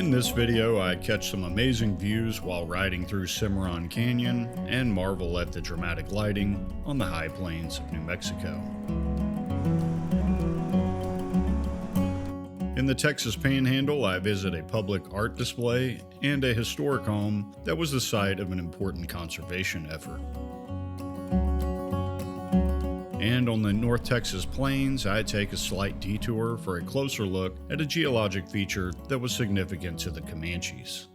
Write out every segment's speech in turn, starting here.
In this video, I catch some amazing views while riding through Cimarron Canyon and marvel at the dramatic lighting on the high plains of New Mexico. In the Texas Panhandle, I visit a public art display and a historic home that was the site of an important conservation effort. And on the North Texas plains, I take a slight detour for a closer look at a geologic feature that was significant to the Comanches.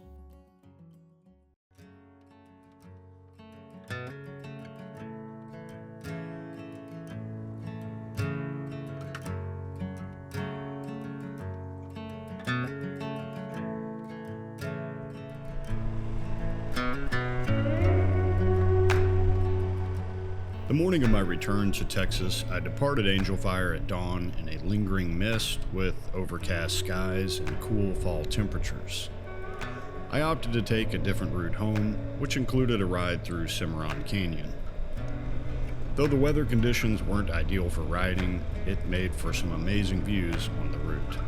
The morning of my return to Texas, I departed Angel Fire at dawn in a lingering mist with overcast skies and cool fall temperatures. I opted to take a different route home, which included a ride through Cimarron Canyon. Though the weather conditions weren't ideal for riding, it made for some amazing views on the route.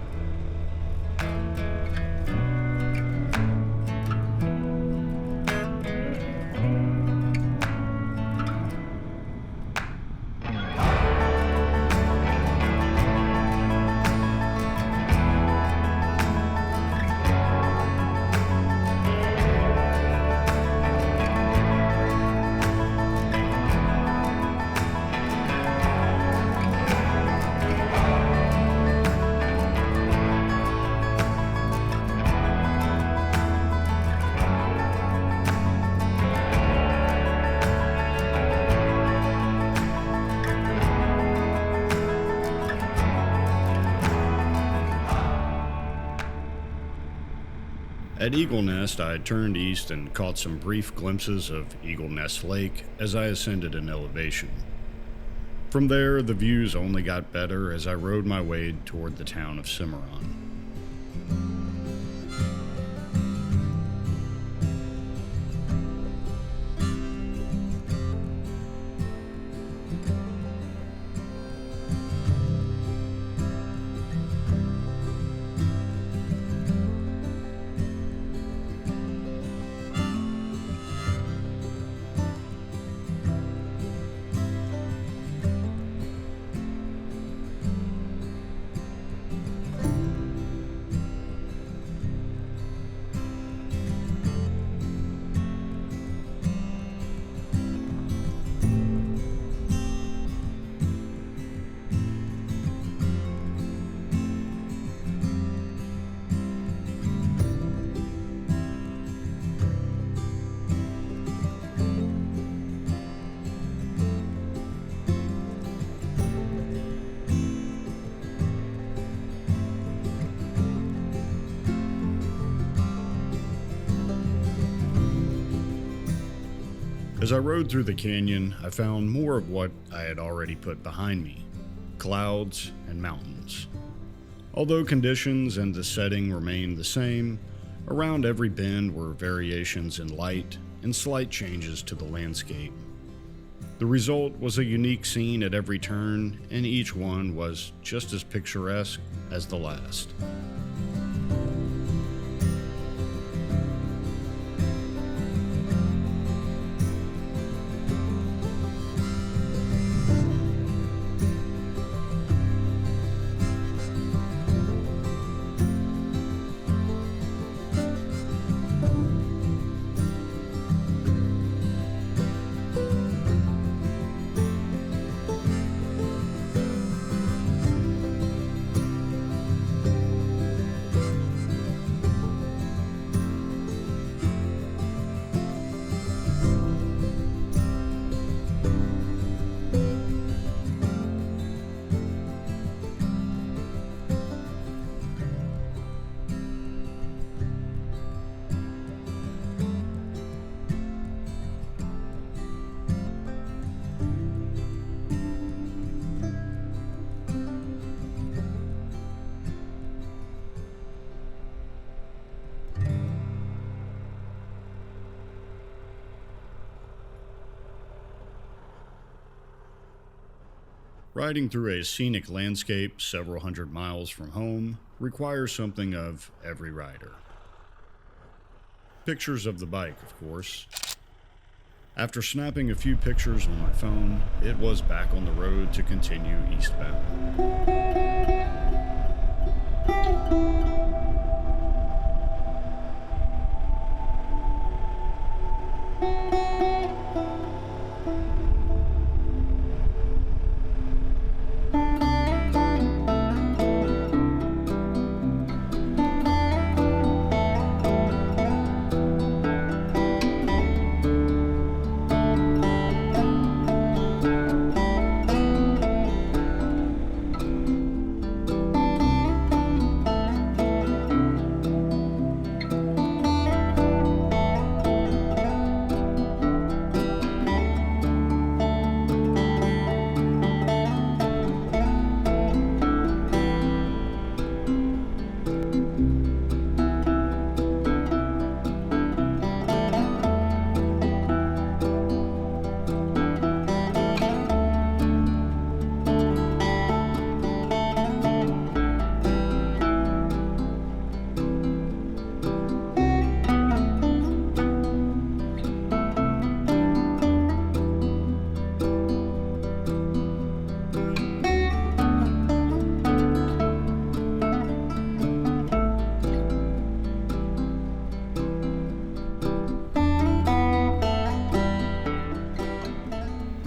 At Eagle Nest, I turned east and caught some brief glimpses of Eagle Nest Lake as I ascended in elevation. From there, the views only got better as I rode my way toward the town of Cimarron. As I rode through the canyon, I found more of what I had already put behind me: clouds and mountains. Although conditions and the setting remained the same, around every bend were variations in light and slight changes to the landscape. The result was a unique scene at every turn, and each one was just as picturesque as the last. Riding through a scenic landscape several hundred miles from home requires something of every rider. Pictures of the bike, of course. After snapping a few pictures on my phone, it was back on the road to continue eastbound.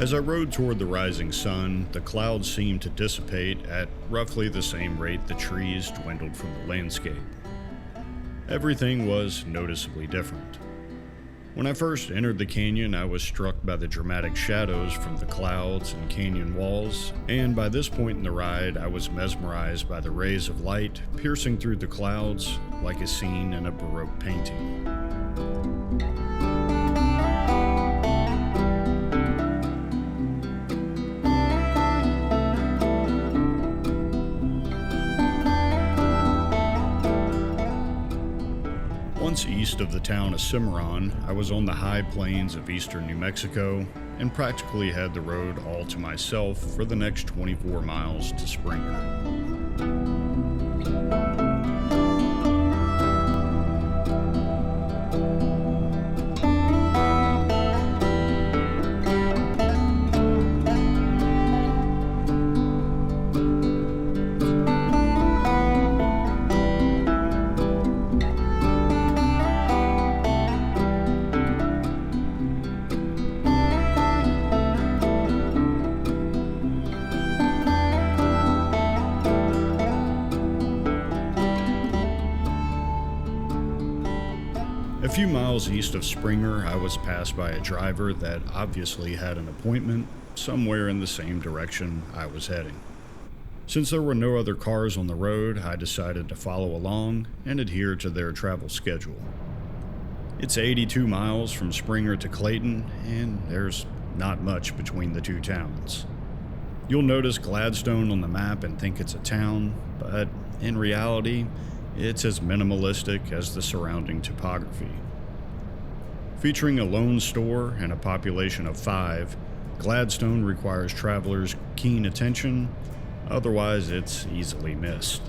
As I rode toward the rising sun, the clouds seemed to dissipate at roughly the same rate the trees dwindled from the landscape. Everything was noticeably different. When I first entered the canyon, I was struck by the dramatic shadows from the clouds and canyon walls, and by this point in the ride, I was mesmerized by the rays of light piercing through the clouds like a scene in a Baroque painting. Once east of the town of Cimarron, I was on the high plains of eastern New Mexico and practically had the road all to myself for the next 24 miles to Springer. A few miles east of Springer, I was passed by a driver that obviously had an appointment somewhere in the same direction I was heading. Since there were no other cars on the road, I decided to follow along and adhere to their travel schedule. It's 82 miles from Springer to Clayton, and there's not much between the two towns. You'll notice Gladstone on the map and think it's a town, but in reality, it's as minimalistic as the surrounding topography. Featuring a lone store and a population of 5, Gladstone requires travelers' keen attention, otherwise it's easily missed.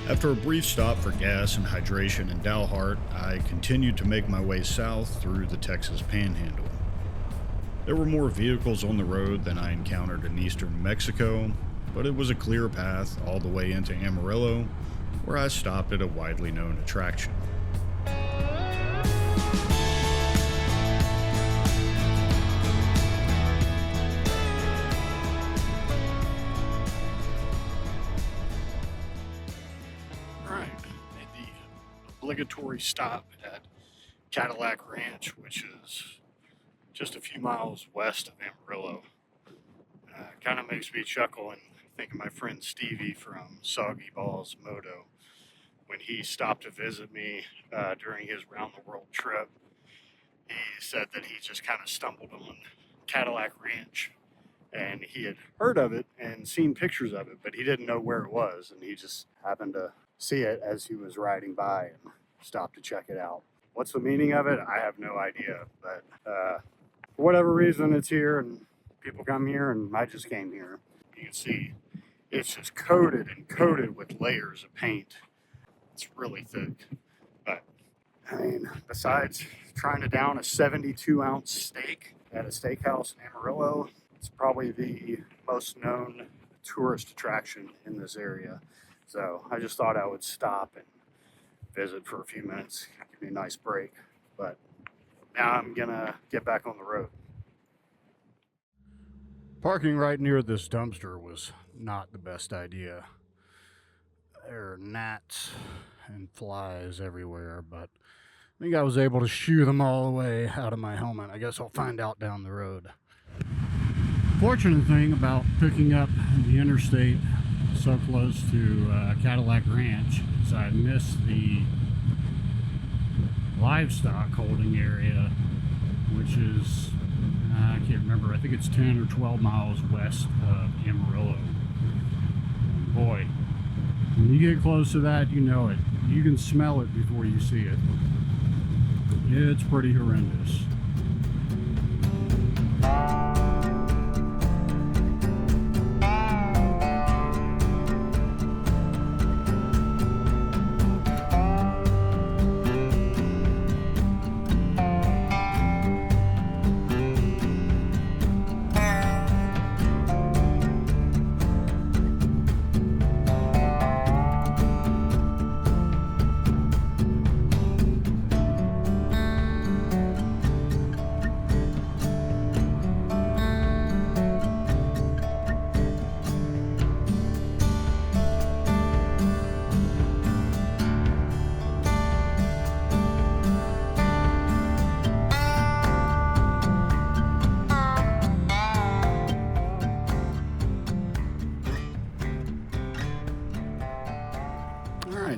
After a brief stop for gas and hydration in Dalhart, I continued to make my way south through the Texas Panhandle. There were more vehicles on the road than I encountered in eastern New Mexico, but it was a clear path all the way into Amarillo, where I stopped at a widely known attraction. Obligatory stop at Cadillac Ranch, which is just a few miles west of Amarillo. Kind of makes me chuckle and think of my friend Stevie from Soggy Balls Moto when he stopped to visit me during his round the world trip. He said that he just kind of stumbled on Cadillac Ranch, and he had heard of it and seen pictures of it, but he didn't know where it was, and he just happened to see it as he was riding by and stopped to check it out. What's the meaning of it? I have no idea, but for whatever reason it's here, and people come here, and I just came here. You can see it's just coated and coated with layers of paint. It's really thick, but I mean, besides trying to down a 72-ounce steak at a steakhouse in Amarillo, it's probably the most known tourist attraction in this area. So I just thought I would stop and visit for a few minutes, give me a nice break. But now I'm gonna get back on the road. Parking right near this dumpster was not the best idea. There are gnats and flies everywhere, but I think I was able to shoo them all away out of my helmet. I guess I'll find out down the road. Fortunate thing about picking up the interstate so close to Cadillac Ranch is I missed the livestock holding area, which is, I can't remember, I think it's 10 or 12 miles west of Amarillo. Boy, when you get close to that, you know it. You can smell it before you see it. It's pretty horrendous.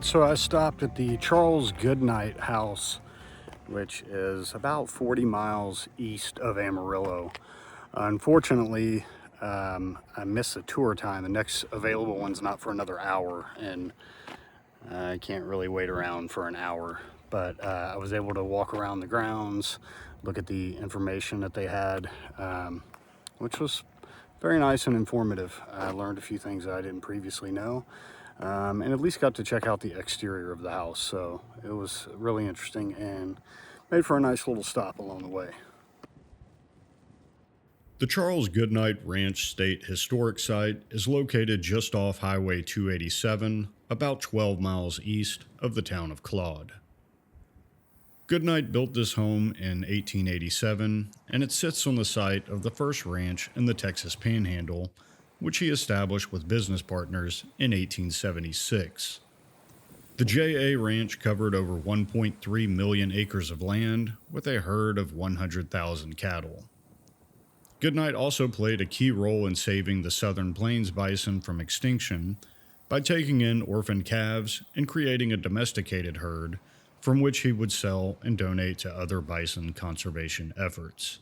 So I stopped at the Charles Goodnight house, which is about 40 miles east of Amarillo. Unfortunately, I missed the tour time. The next available one's not for another hour, and I can't really wait around for an hour. But I was able to walk around the grounds, look at the information that they had, which was very nice and informative. I learned a few things that I didn't previously know. And at least got to check out the exterior of the house, so it was really interesting and made for a nice little stop along the way. The Charles Goodnight Ranch State Historic Site is located just off Highway 287, about 12 miles east of the town of Claude. Goodnight built this home in 1887, and it sits on the site of the first ranch in the Texas Panhandle, which he established with business partners in 1876. The geological ranch covered over 1.3 million acres of land with a herd of 100,000 cattle. Goodnight also played a key role in saving the southern plains bison from extinction by taking in orphaned calves and creating a domesticated herd from which he would sell and donate to other bison conservation efforts.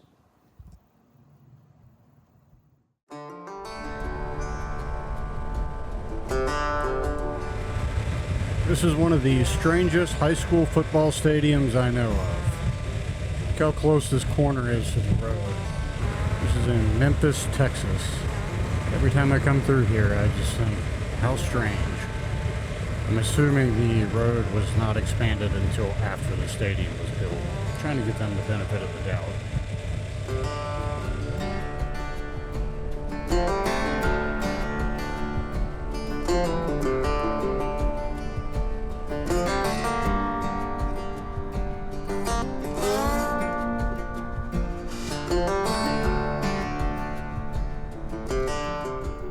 This is one of the strangest high school football stadiums I know of. Look how close this corner is to the road. This is in Memphis, Texas. Every time I come through here, I just think, how strange. I'm assuming the road was not expanded until after the stadium was built. I'm trying to give them the benefit of the doubt.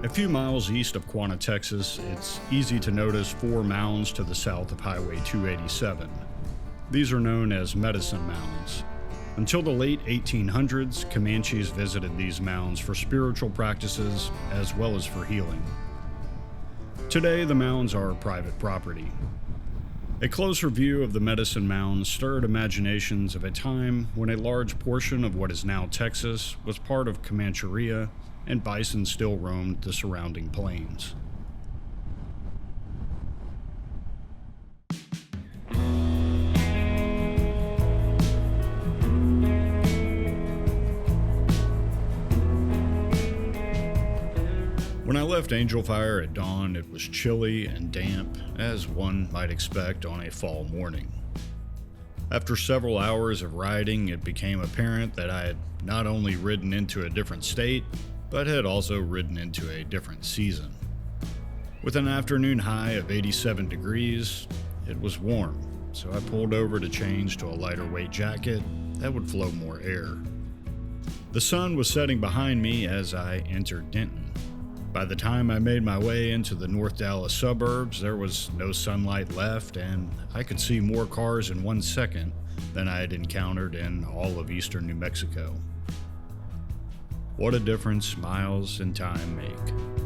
A few miles east of Quanah, Texas, it's easy to notice 4 mounds to the south of Highway 287. These are known as medicine mounds. Until the late 1800s, Comanches visited these mounds for spiritual practices as well as for healing. Today, the mounds are private property. A closer view of the medicine mounds stirred imaginations of a time when a large portion of what is now Texas was part of Comancheria, and bison still roamed the surrounding plains. When I left Angel Fire at dawn, it was chilly and damp, as one might expect on a fall morning. After several hours of riding, it became apparent that I had not only ridden into a different state, but had also ridden into a different season. With an afternoon high of 87 degrees, it was warm, so I pulled over to change to a lighter weight jacket that would flow more air. The sun was setting behind me as I entered Denton. By the time I made my way into the North Dallas suburbs, there was no sunlight left, and I could see more cars in 1 second than I had encountered in all of eastern New Mexico. What a difference miles and time make.